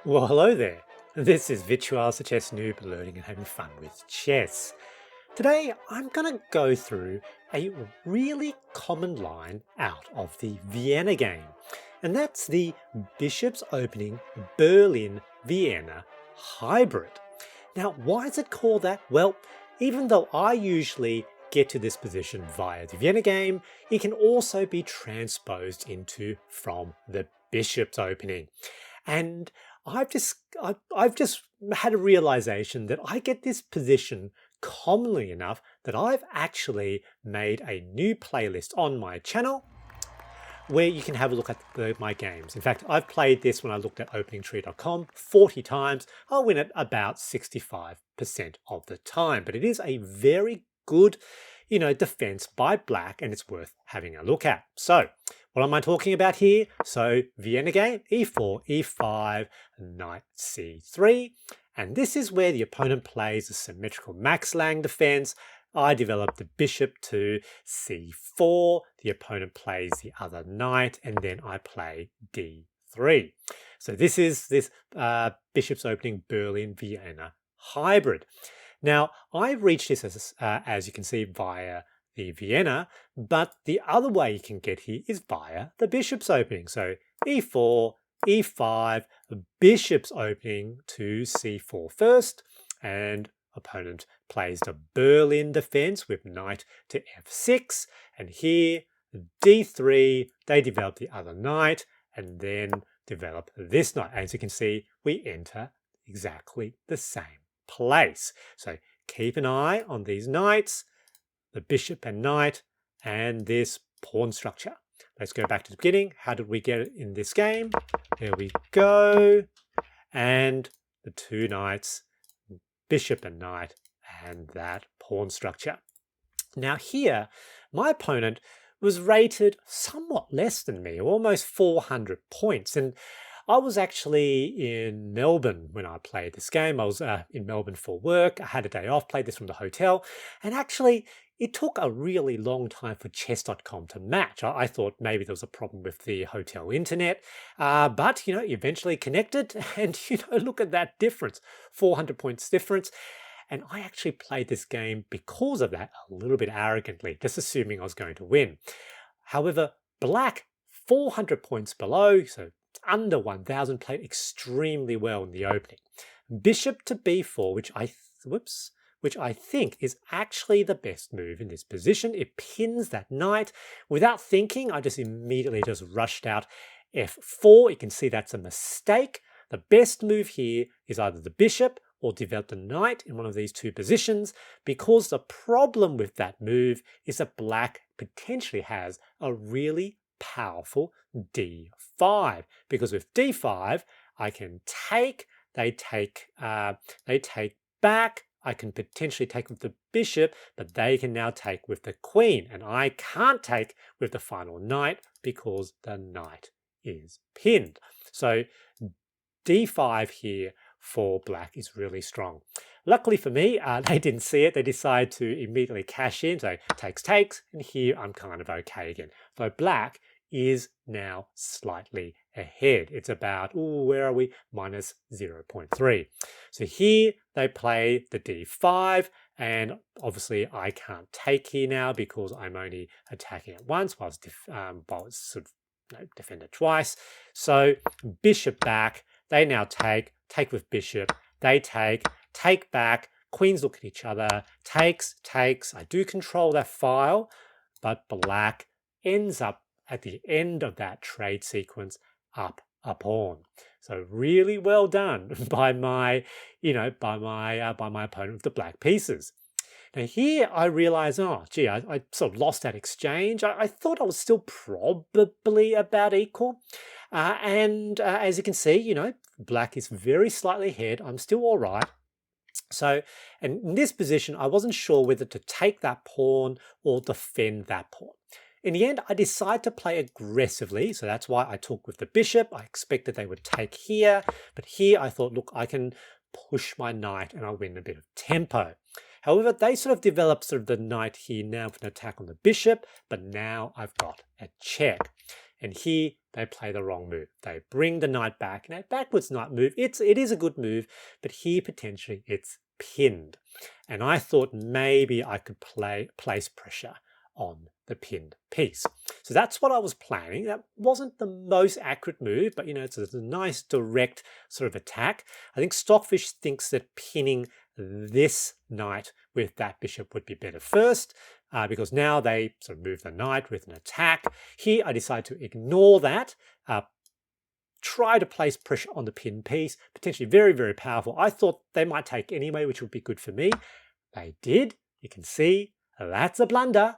Well, hello there. This is Virtual Chess Noob learning and having fun with chess. Today, I'm going to go through a really common line out of the Vienna game, and that's the Bishop's Opening Berlin-Vienna hybrid. Now, why is it called that? Well, even though I usually get to this position via the Vienna game, it can also be transposed into from the Bishop's Opening. And I've just had a realization that I get this position commonly enough that I've actually made a new playlist on my channel where you can have a look at my games. In fact, I've played this when I looked at openingtree.com 40 times. I'll win it about 65% of the time, but it is a very good, defense by black, and it's worth having a look at. So what am I talking about here? So Vienna game, e4, e5, knight c3. And this is where the opponent plays a symmetrical max lang defense. I develop the bishop to c4. The opponent plays the other knight, and then I play d3. So this is this Bishop's Opening Berlin-Vienna hybrid. Now, I reached this as you can see via the Vienna, but the other way you can get here is via the Bishop's Opening. So e4, e5, Bishop's Opening to c4 first, and opponent plays the Berlin defense with knight to f6, and here d3, they develop the other knight, and then develop this knight. As you can see, we enter exactly the same place. So keep an eye on these knights, the bishop and knight, and this pawn structure. Let's go back to the beginning. How did we get it in this game? There we go. And the two knights, bishop and knight, and that pawn structure. Now here, my opponent was rated somewhat less than me, almost 400 points. And I was actually in Melbourne when I played this game. I was in Melbourne for work. I had a day off, played this from the hotel. And actually, it took a really long time for chess.com to match. I thought maybe there was a problem with the hotel internet, but eventually connected, and look at that difference, 400 points difference. And I actually played this game because of that a little bit arrogantly, just assuming I was going to win. However, black 400 points below, so under 1,000, played extremely well in the opening. Bishop to b4, which I think is actually the best move in this position. It pins that knight. Without thinking, I just immediately rushed out f4. You can see that's a mistake. The best move here is either the bishop or develop the knight in one of these two positions, because the problem with that move is that black potentially has a really powerful d5, because with d5 I can take, they take back. I can potentially take with the bishop, but they can now take with the queen, and I can't take with the final knight because the knight is pinned. So d5 here for black is really strong. Luckily for me, they didn't see it. They decided to immediately cash in. So takes, and here I'm kind of okay again. So black is now slightly ahead. It's about, where are we? Minus 0.3. So here they play the d5, and obviously I can't take here now because I'm only attacking it once, while it's sort of defended twice. So bishop back, they now take with bishop, they take back, queens look at each other, takes. I do control that file, but black ends up at the end of that trade sequence up a pawn. So really well done by my opponent with the black pieces. Now here I realize, I sort of lost that exchange. I thought I was still probably about equal. As you can see, black is very slightly ahead. I'm still all right. So, and in this position, I wasn't sure whether to take that pawn or defend that pawn. In the end, I decided to play aggressively, so that's why I took with the bishop. I expected they would take here, but here I thought, look, I can push my knight and I'll win a bit of tempo. However, they sort of developed the knight here now with an attack on the bishop, but now I've got a check. And here they play the wrong move. They bring the knight back. Now, backwards knight move, it is a good move, but here potentially it's pinned. And I thought maybe I could place pressure on the pinned piece. So that's what I was planning. That wasn't the most accurate move, but it's a nice direct sort of attack. I think Stockfish thinks that pinning this knight with that bishop would be better first, because now they sort of move the knight with an attack. Here I decide to ignore that, try to place pressure on the pinned piece, potentially very, very powerful. I thought they might take anyway, which would be good for me. They did. You can see that's a blunder,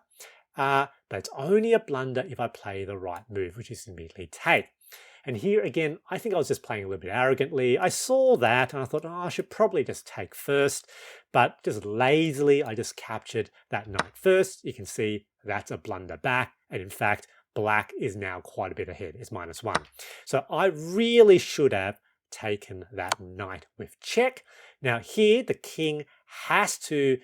but it's only a blunder if I play the right move, which is immediately take. And here again, I think I was just playing a little bit arrogantly. I saw that and I thought, I should probably just take first, but just lazily, I just captured that knight first. You can see that's a blunder back. And in fact, black is now quite a bit ahead. It's -1. So I really should have taken that knight with check. Now here, the king has to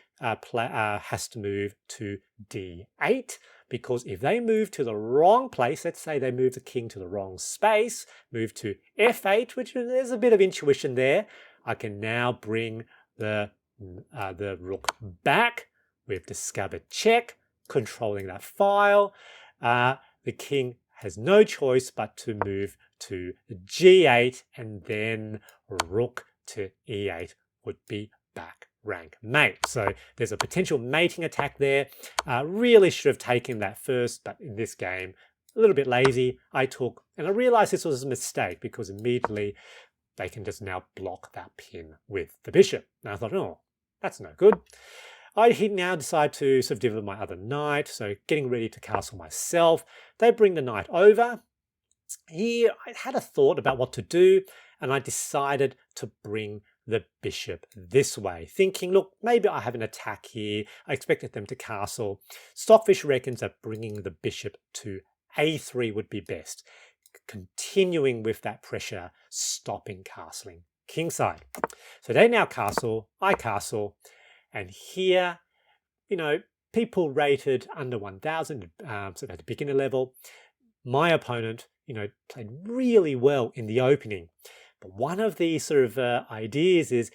move to d8, because if they move to the wrong place, let's say they move the king to the wrong space, move to f8, which there's a bit of intuition there, I can now bring the rook back with discovered check, controlling that file. The king has no choice but to move to g8, and then rook to e8 would be back rank mate. So there's a potential mating attack there. Really should have taken that first, but in this game, a little bit lazy. And I realized this was a mistake because immediately they can just now block that pin with the bishop. And I thought, oh, that's no good. I now decide to sort of deliver my other knight, so getting ready to castle myself. They bring the knight over. Here, I had a thought about what to do, and I decided to bring the bishop this way, thinking, look, maybe I have an attack here. I expected them to castle. Stockfish reckons that bringing the bishop to a3 would be best, continuing with that pressure, stopping castling kingside. So they now castle, I castle, and here, people rated under 1,000, so at the beginner level. My opponent, played really well in the opening. But one of the sort of ideas is,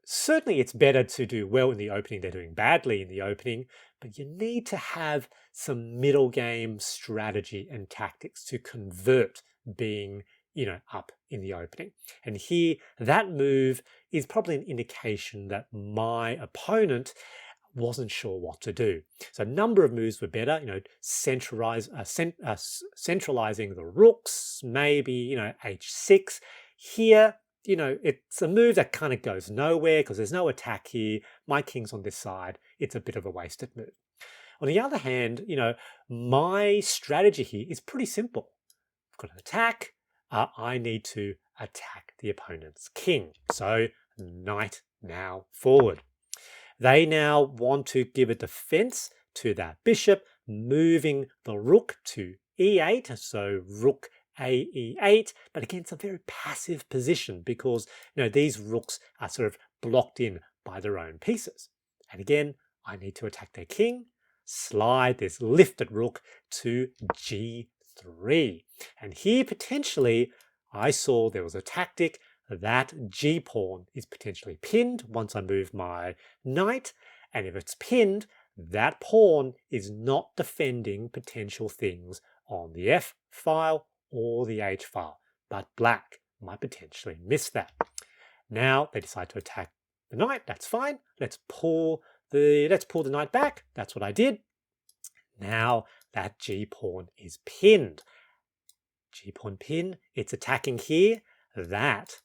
certainly it's better to do well in the opening than doing badly in the opening, but you need to have some middle game strategy and tactics to convert being, up in the opening. And here, that move is probably an indication that my opponent wasn't sure what to do. So a number of moves were better, centralizing the rooks, maybe, h6. Here, it's a move that kind of goes nowhere because there's no attack here. My king's on this side. It's a bit of a wasted move. On the other hand, my strategy here is pretty simple. I've got an attack. I need to attack the opponent's king. So knight now forward. They now want to give a defense to that bishop, moving the rook to e8, so rook a e8. But again, it's a very passive position because these rooks are sort of blocked in by their own pieces. And again, I need to attack their king, slide this lifted rook to g3. And here potentially I saw there was a tactic that g-pawn is potentially pinned once I move my knight, and if it's pinned, that pawn is not defending potential things on the f file or the h file, but black might potentially miss that. Now they decide to attack the knight. That's fine. Let's pull the knight back. That's what I did. Now that g-pawn is pinned. G-pawn pin. It's attacking here. That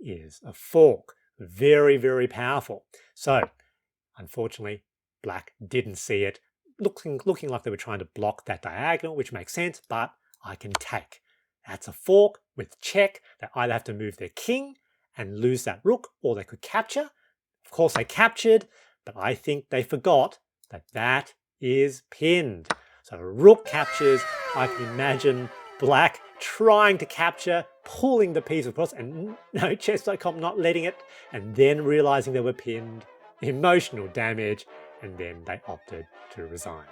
is a fork. Very, very powerful. So, unfortunately, black didn't see it. Looking like they were trying to block that diagonal, which makes sense, but I can take. That's a fork with check. They either have to move their king and lose that rook, or they could capture. Of course, they captured, but I think they forgot that that is pinned. So rook captures. I can imagine black trying to capture, pulling the piece across, and chess.com not letting it, and then realizing they were pinned, emotional damage, and then they opted to resign.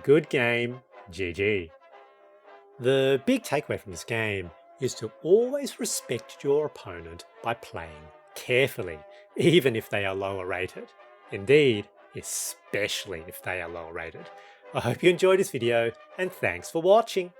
Good game, GG. The big takeaway from this game is to always respect your opponent by playing carefully, even if they are lower rated. Indeed, especially if they are lower rated. I hope you enjoyed this video, and thanks for watching.